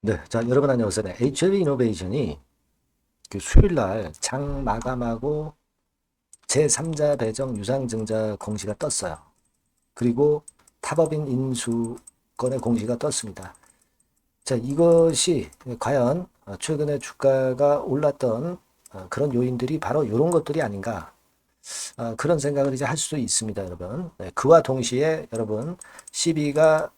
네, 자, 여러분 안녕하세요. 네, HLB 이노베이션이 그 수요일 날 장 마감하고 제3자 배정 유상증자 공시가 떴어요. 그리고 탑업인 인수권의 공시가 떴습니다. 자, 이것이 과연 최근에 주가가 올랐던 그런 요인들이 바로 이런 것들이 아닌가. 그런 생각을 이제 할 수 있습니다, 여러분. 네, 그와 동시에 여러분, CB가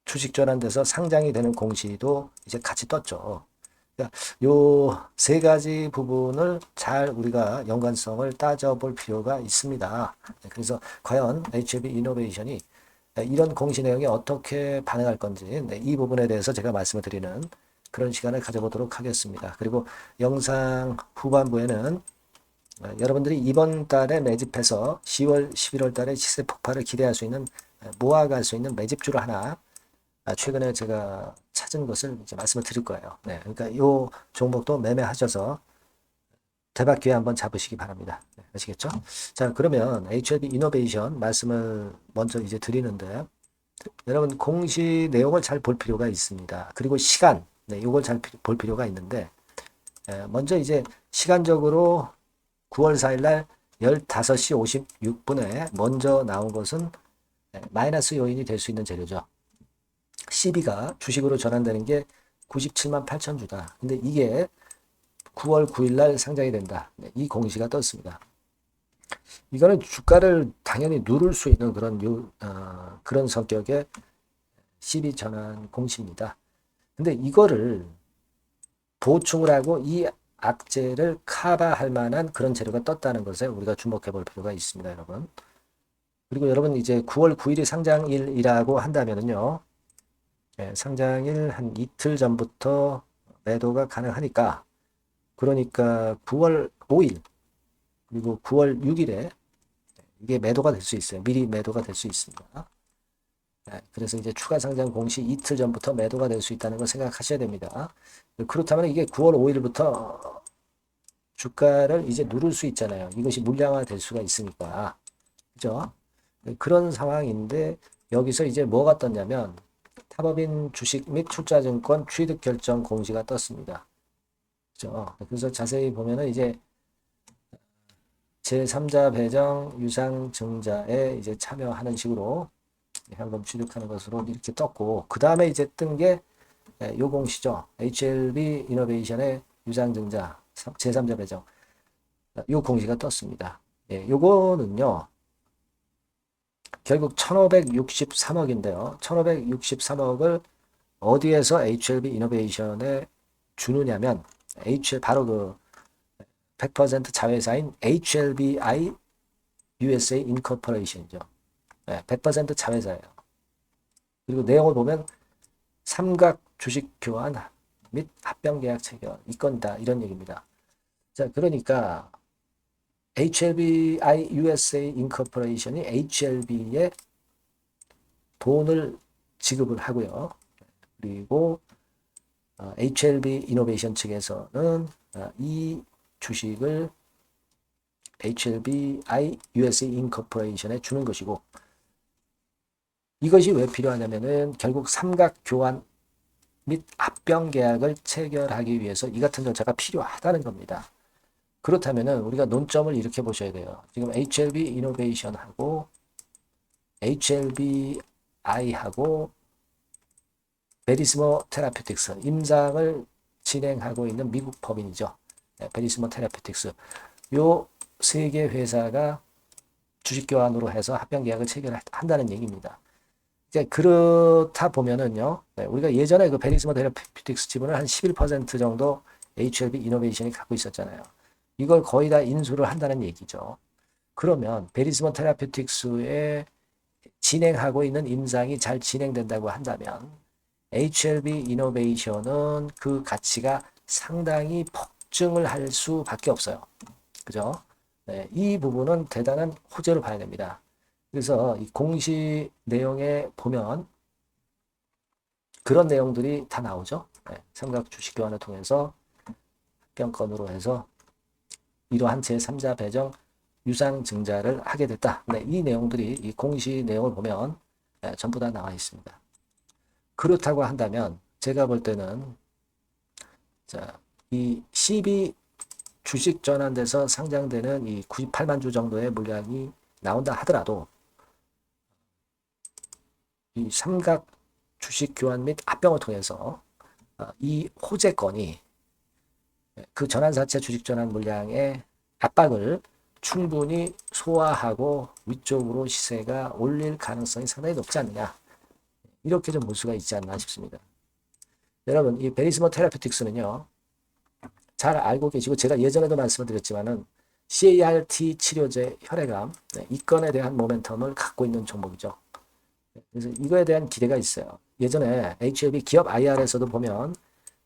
주식 전환돼서 상장이 되는 공시도 이제 같이 떴죠. 요 세 가지 부분을 잘 우리가 연관성을 따져볼 필요가 있습니다. 그래서 과연 HLB 이노베이션이 이런 공시 내용에 어떻게 반응할 건지 이 부분에 대해서 제가 말씀을 드리는 그런 시간을 가져보도록 하겠습니다. 그리고 영상 후반부에는 여러분들이 이번 달에 매집해서 10월, 11월 달에 시세 폭발을 기대할 수 있는 모아갈 수 있는 매집주를 하나 최근에 제가 찾은 것을 이제 말씀을 드릴 거예요. 네, 그러니까 이 종목도 매매하셔서 대박 기회 한번 잡으시기 바랍니다. 네, 아시겠죠? 자, 그러면 HLB 이노베이션 말씀을 먼저 이제 드리는데 여러분 공시 내용을 잘 볼 필요가 있습니다. 그리고 시간, 네, 이걸 잘 볼 필요가 있는데 먼저 이제 시간적으로 9월 4일 날 15시 56분에 먼저 나온 것은 마이너스 요인이 될 수 있는 재료죠. CB가 주식으로 전환되는 게 97만 8천 주다. 근데 이게 9월 9일 날 상장이 된다. 네, 이 공시가 떴습니다. 이거는 주가를 당연히 누를 수 있는 그런 성격의 CB 전환 공시입니다. 근데 이거를 보충을 하고 이 악재를 커버할 만한 그런 재료가 떴다는 것에 우리가 주목해 볼 필요가 있습니다, 여러분. 그리고 여러분 이제 9월 9일이 상장일이라고 한다면은요. 상장일 한 이틀 전부터 매도가 가능하니까 그러니까 9월 5일 그리고 9월 6일에 이게 매도가 될 수 있어요. 미리 매도가 될 수 있습니다. 그래서 이제 추가 상장 공시 이틀 전부터 매도가 될 수 있다는 걸 생각하셔야 됩니다. 그렇다면 이게 9월 5일부터 주가를 이제 누를 수 있잖아요. 이것이 물량화 될 수가 있으니까. 그죠? 그런 상황인데 여기서 이제 뭐가 떴냐면 탑업인 주식 및 출자증권 취득 결정 공시가 떴습니다. 그죠? 그래서 자세히 보면은 이제 제3자 배정 유상증자에 이제 참여하는 식으로 현금 취득하는 것으로 이렇게 떴고 그 다음에 이제 뜬 게 요 공시죠. HLB 이노베이션의 유상증자 제3자 배정 요 공시가 떴습니다. 요거는요. 결국 1563억인데요. 1563억을 어디에서 HLB 이노베이션에 주느냐면 바로 그 100% 자회사인 HLBI USA 인코퍼레이션이죠. 100% 자회사예요. 그리고 내용을 보면 삼각 주식 교환 및 합병 계약 체결 이건이다 이런 얘기입니다. 자, 그러니까 HLBI USA 인코퍼레이션이 HLB에 돈을 지급을 하고요. 그리고 HLB 이노베이션 측에서는 이 주식을 HLBI USA 인코퍼레이션에 주는 것이고 이것이 왜 필요하냐면은 결국 삼각 교환 및 합병 계약을 체결하기 위해서 이 같은 절차가 필요하다는 겁니다. 그렇다면은 우리가 논점을 이렇게 보셔야 돼요. 지금 HLB 이노베이션하고 HLBI하고 베리스모 테라피틱스 임상을 진행하고 있는 미국 법인이죠. 베리스모 테라피틱스 요 세 개 회사가 주식 교환으로 해서 합병 계약을 체결한다는 얘기입니다. 그렇다 보면은요, 우리가 예전에 그 베리스모 테라피틱스 지분을 한 11% 정도 HLB 이노베이션이 갖고 있었잖아요. 이걸 거의 다 인수를 한다는 얘기죠. 그러면 베리스모 테라피틱스에 진행하고 있는 임상이 잘 진행된다고 한다면 HLB 이노베이션은 그 가치가 상당히 폭증을 할 수밖에 없어요. 그죠? 이 부분은 대단한 호재로 봐야 됩니다. 그래서 이 공시 내용에 보면 그런 내용들이 다 나오죠. 삼각 주식 교환을 통해서 합병권으로 해서 이러한 제3자 배정 유상 증자를 하게 됐다. 이 내용들이 이 공시 내용을 보면 전부 다 나와 있습니다. 그렇다고 한다면 제가 볼 때는 자, 이 CB 주식 전환돼서 상장되는 이 98만 주 정도의 물량이 나온다 하더라도 이 삼각 주식 교환 및 합병을 통해서 이 호재권이 그 전환사채 주식 전환 물량의 압박을 충분히 소화하고 위쪽으로 시세가 올릴 가능성이 상당히 높지 않느냐, 이렇게 좀 볼 수가 있지 않나 싶습니다. 여러분, 이 베리스모 테라피틱스는요, 잘 알고 계시고 제가 예전에도 말씀을 드렸지만은 CART 치료제 혈액암, 이 건에 대한 모멘텀을 갖고 있는 종목이죠. 그래서 이거에 대한 기대가 있어요. 예전에 HLB 기업 IR에서도 보면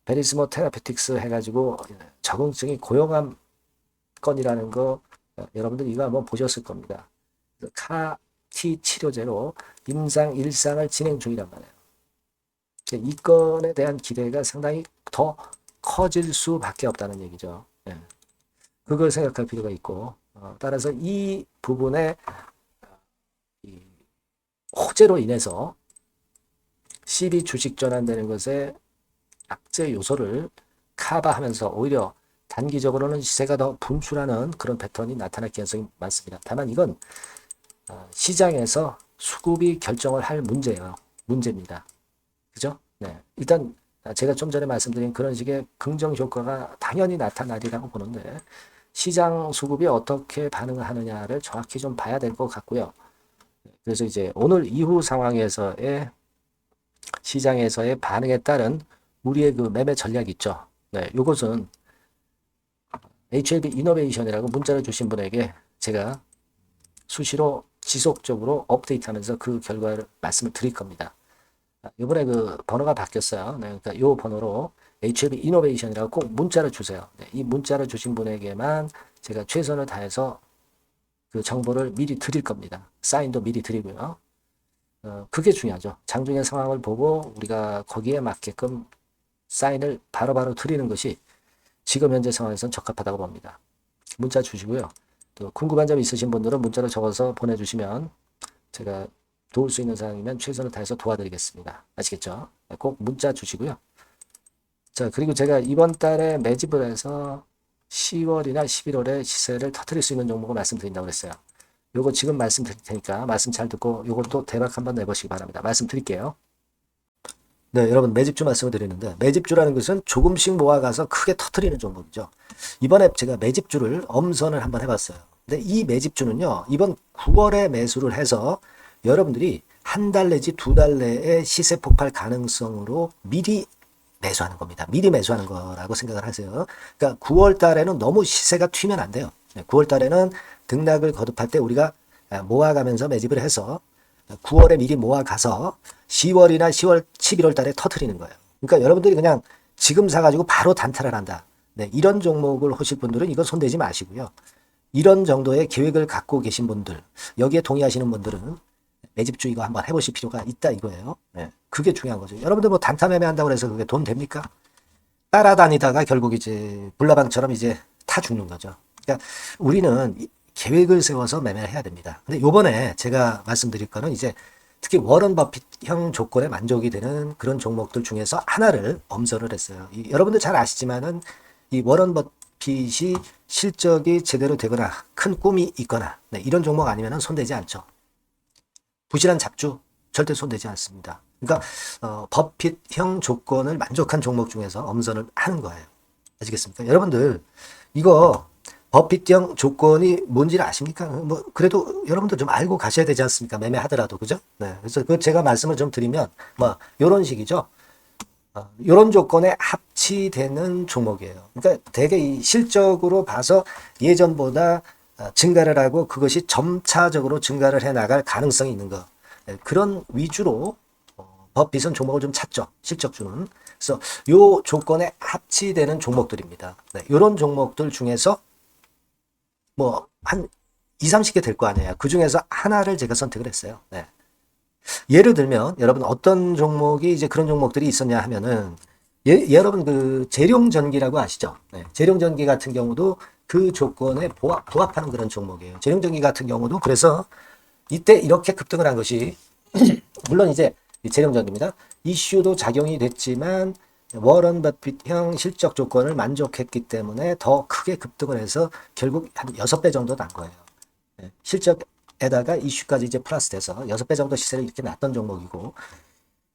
베리스모 테라피틱스 해가지고 적응증이 고용암 건이라는 거 여러분들 이거 한번 보셨을 겁니다. CAR-T 치료제로 임상 1상을 진행 중이란 말이에요. 이 건에 대한 기대가 상당히 더 커질 수밖에 없다는 얘기죠. 예. 그걸 생각할 필요가 있고, 따라서 이 부분에 이 호재로 인해서 CB 주식 전환되는 것에 악재 요소를 커버하면서 오히려 단기적으로는 시세가 더 분출하는 그런 패턴이 나타날 가능성이 많습니다. 다만 이건 시장에서 수급이 결정을 할 문제예요. 문제입니다. 그죠? 네. 일단 제가 좀 전에 말씀드린 그런 식의 긍정 효과가 당연히 나타나리라고 보는데 시장 수급이 어떻게 반응을 하느냐를 정확히 좀 봐야 될 것 같고요. 그래서 이제 오늘 이후 상황에서의 시장에서의 반응에 따른 우리의 그 매매 전략이 있죠. 네, 요것은 HLB 이노베이션이라고 문자를 주신 분에게 제가 수시로 지속적으로 업데이트하면서 그 결과를 말씀을 드릴 겁니다. 이번에 그 번호가 바뀌었어요. 네, 그러니까 이 번호로 HLB 이노베이션이라고 꼭 문자를 주세요. 네, 이 문자를 주신 분에게만 제가 최선을 다해서 그 정보를 미리 드릴 겁니다. 사인도 미리 드리고요. 그게 중요하죠. 장중의 상황을 보고 우리가 거기에 맞게끔 사인을 바로바로 드리는 것이 지금 현재 상황에서는 적합하다고 봅니다. 문자 주시고요. 또 궁금한 점 있으신 분들은 문자로 적어서 보내주시면 제가 도울 수 있는 사항이면 최선을 다해서 도와드리겠습니다. 아시겠죠? 꼭 문자 주시고요. 자, 그리고 제가 이번 달에 매집을 해서 10월이나 11월에 시세를 터뜨릴 수 있는 종목을 말씀드린다고 그랬어요. 요거 지금 말씀드릴 테니까 말씀 잘 듣고 요것도 대박 한번 내보시기 바랍니다. 말씀드릴게요. 네, 여러분 매집주 말씀을 드리는데 매집주라는 것은 조금씩 모아가서 크게 터뜨리는 종목이죠. 이번에 제가 매집주를 엄선을 한번 해봤어요. 근데 이 매집주는요, 이번 9월에 매수를 해서 여러분들이 한 달 내지 두 달 내에 시세 폭발 가능성으로 미리 매수하는 겁니다. 미리 매수하는 거라고 생각을 하세요. 그러니까 9월 달에는 너무 시세가 튀면 안 돼요. 9월 달에는 등락을 거듭할 때 우리가 모아가면서 매집을 해서 9월에 미리 모아가서 10월이나 10월, 11월 달에 터트리는 거예요. 그러니까 여러분들이 그냥 지금 사가지고 바로 단타를 한다. 네, 이런 종목을 하실 분들은 이건 손대지 마시고요. 이런 정도의 계획을 갖고 계신 분들, 여기에 동의하시는 분들은 매집주 이거 한번 해보실 필요가 있다 이거예요. 네, 그게 중요한 거죠. 여러분들 뭐 단타 매매한다고 해서 그게 돈 됩니까? 따라다니다가 결국 이제 불나방처럼 이제 타 죽는 거죠. 그러니까 우리는 계획을 세워서 매매를 해야 됩니다. 근데 요번에 제가 말씀드릴 거는 이제 특히 워런 버핏형 조건에 만족이 되는 그런 종목들 중에서 하나를 엄선을 했어요. 여러분들 잘 아시지만은 이 워런 버핏이 실적이 제대로 되거나 큰 꿈이 있거나 네, 이런 종목 아니면은 손대지 않죠. 부실한 잡주 절대 손대지 않습니다. 그러니까 버핏형 조건을 만족한 종목 중에서 엄선을 하는 거예요. 아시겠습니까? 여러분들 이거 버핏형 조건이 뭔지를 아십니까? 뭐 그래도 여러분들 좀 알고 가셔야 되지 않습니까? 매매하더라도 그죠? 네, 그래서 그 제가 말씀을 좀 드리면 뭐 이런 식이죠. 이런 조건에 합치되는 종목이에요. 그러니까 되게 이 실적으로 봐서 예전보다 증가를 하고 그것이 점차적으로 증가를 해 나갈 가능성이 있는 거. 네, 그런 위주로 버핏은 종목을 좀 찾죠. 실적주는. 그래서 요 조건에 합치되는 종목들입니다. 네, 이런 종목들 중에서 뭐 한 2, 30개 될 거 아니에요. 그 중에서 하나를 제가 선택을 했어요. 네. 예를 들면 여러분 어떤 종목이 이제 그런 종목들이 있었냐 하면은 여러분 그 재룡전기라고 아시죠? 네. 재룡전기 같은 경우도 그 조건에 부합하는 그런 종목이에요. 재룡전기 같은 경우도 그래서 이때 이렇게 급등을 한 것이 물론 이제 재량적입니다. 이슈도 작용이 됐지만 워런 버핏형 실적 조건을 만족했기 때문에 더 크게 급등을 해서 결국 한 6배 정도 난 거예요. 실적에다가 이슈까지 이제 플러스 돼서 6배 정도 시세를 이렇게 났던 종목이고,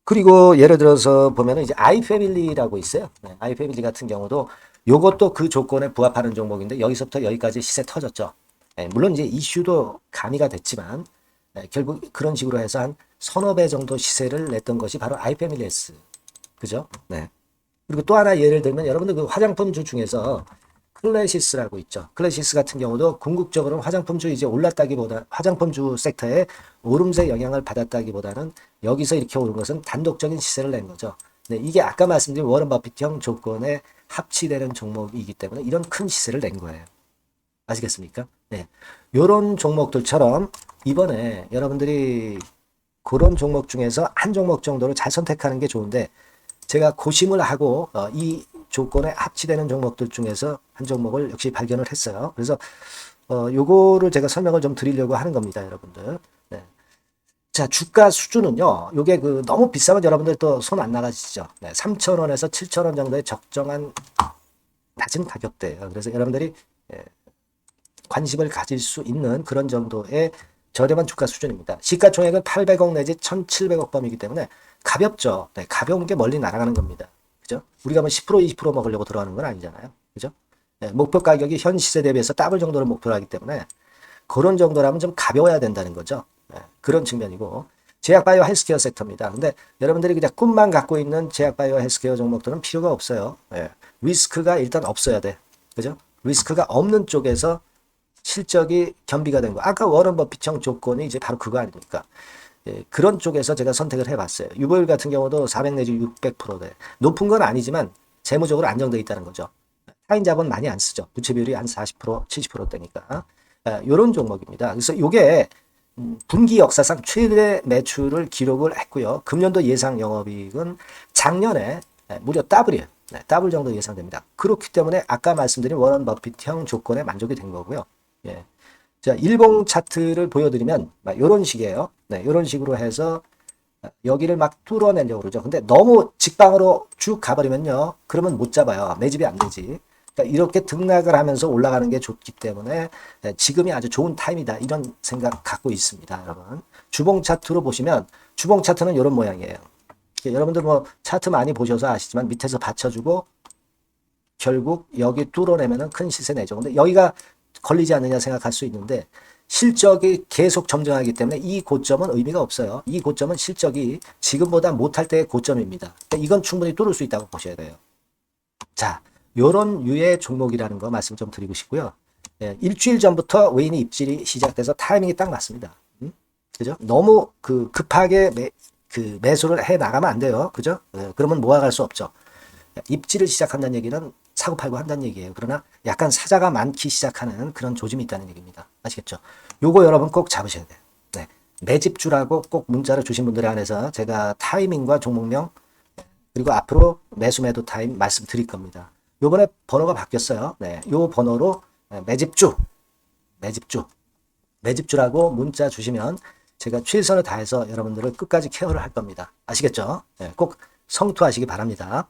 그리고 예를 들어서 보면은 이제 아이패밀리라고 있어요. 아이패밀리 같은 경우도 요것도 그 조건에 부합하는 종목인데 여기서부터 여기까지 시세 터졌죠. 물론 이제 이슈도 가미가 됐지만 결국 그런 식으로 해서 한 서너 배 정도 시세를 냈던 것이 바로 아이패밀리스. 그죠? 네. 그리고 또 하나 예를 들면 여러분들 그 화장품주 중에서 클래시스라고 있죠. 클래시스 같은 경우도 궁극적으로는 화장품주 이제 올랐다기보다 화장품주 섹터에 오름세 영향을 받았다기보다는 여기서 이렇게 오른 것은 단독적인 시세를 낸 거죠. 네, 이게 아까 말씀드린 워런 버핏형 조건에 합치되는 종목이기 때문에 이런 큰 시세를 낸 거예요. 아시겠습니까? 네. 요런 종목들처럼 이번에 여러분들이 그런 종목 중에서 한 종목 정도를 잘 선택하는 게 좋은데, 제가 고심을 하고 이 조건에 합치되는 종목들 중에서 한 종목을 역시 발견을 했어요. 그래서 요거를 제가 설명을 좀 드리려고 하는 겁니다, 여러분들. 네. 자, 주가 수준은요. 요게 그 너무 비싸면 여러분들 또 손 안 나가시죠. 네, 3,000원에서 7,000원 정도의 적정한 낮은 가격대예요. 그래서 여러분들이 관심을 가질 수 있는 그런 정도의 저렴한 주가 수준입니다. 시가총액은 800억 내지 1,700억 범위이기 때문에 가볍죠. 네, 가벼운 게 멀리 날아가는 겁니다. 그죠? 우리가 뭐 10% 20% 먹으려고 들어가는 건 아니잖아요. 그죠? 네, 목표 가격이 현 시세 대비해서 더블 정도를 목표로 하기 때문에 그런 정도라면 좀 가벼워야 된다는 거죠. 네, 그런 측면이고, 제약바이오 헬스케어 섹터입니다. 근데 여러분들이 그냥 꿈만 갖고 있는 제약바이오 헬스케어 종목들은 필요가 없어요. 네, 리스크가 일단 없어야 돼. 그죠? 리스크가 없는 쪽에서 실적이 겸비가 된 거. 아까 워런 버핏형 조건이 이제 바로 그거 아닙니까? 예, 그런 쪽에서 제가 선택을 해봤어요. 유보율 같은 경우도 400 내지 600%대. 높은 건 아니지만 재무적으로 안정되어 있다는 거죠. 타인 자본 많이 안 쓰죠. 부채 비율이 한 40%, 70%대니까. 이런 종목입니다. 그래서 이게 분기 역사상 최대 매출을 기록을 했고요. 금년도 예상 영업이익은 작년에 무려 더블이에요. 네, 더블 정도 예상됩니다. 그렇기 때문에 아까 말씀드린 워런 버핏형 조건에 만족이 된 거고요. 예. 자, 일봉 차트를 보여드리면 이런 식이에요. 네, 이런 식으로 해서 여기를 막 뚫어내려고 그러죠. 근데 너무 직방으로 쭉 가버리면요, 그러면 못 잡아요. 매집이 안 되지. 그러니까 이렇게 등락을 하면서 올라가는 게 좋기 때문에 지금이 아주 좋은 타임이다, 이런 생각 갖고 있습니다, 여러분. 주봉 차트로 보시면 주봉 차트는 이런 모양이에요. 여러분들 뭐 차트 많이 보셔서 아시지만 밑에서 받쳐주고 결국 여기 뚫어내면은 큰 시세 내죠. 근데 여기가 걸리지 않느냐 생각할 수 있는데 실적이 계속 점증하기 때문에 이 고점은 의미가 없어요. 이 고점은 실적이 지금보다 못할 때의 고점입니다. 그러니까 이건 충분히 뚫을 수 있다고 보셔야 돼요. 자, 요런 유의 종목이라는 거 말씀 좀 드리고 싶고요. 예, 일주일 전부터 외인이 입질이 시작돼서 타이밍이 딱 맞습니다. 그죠? 너무 급하게 매수를 해 나가면 안 돼요. 그죠? 예, 그러면 모아갈 수 없죠. 입질을 시작한다는 얘기는 사고 팔고 한다는 얘기예요. 그러나 약간 사자가 많기 시작하는 그런 조짐이 있다는 얘기입니다. 아시겠죠? 요거 여러분 꼭 잡으셔야 돼요. 네. 매집주라고 꼭 문자를 주신 분들에 한해서 제가 타이밍과 종목명 그리고 앞으로 매수 매도 타임 말씀드릴 겁니다. 요번에 번호가 바뀌었어요. 네. 요 번호로 매집주라고 문자 주시면 제가 최선을 다해서 여러분들을 끝까지 케어를 할 겁니다. 아시겠죠? 네. 꼭 성투하시기 바랍니다.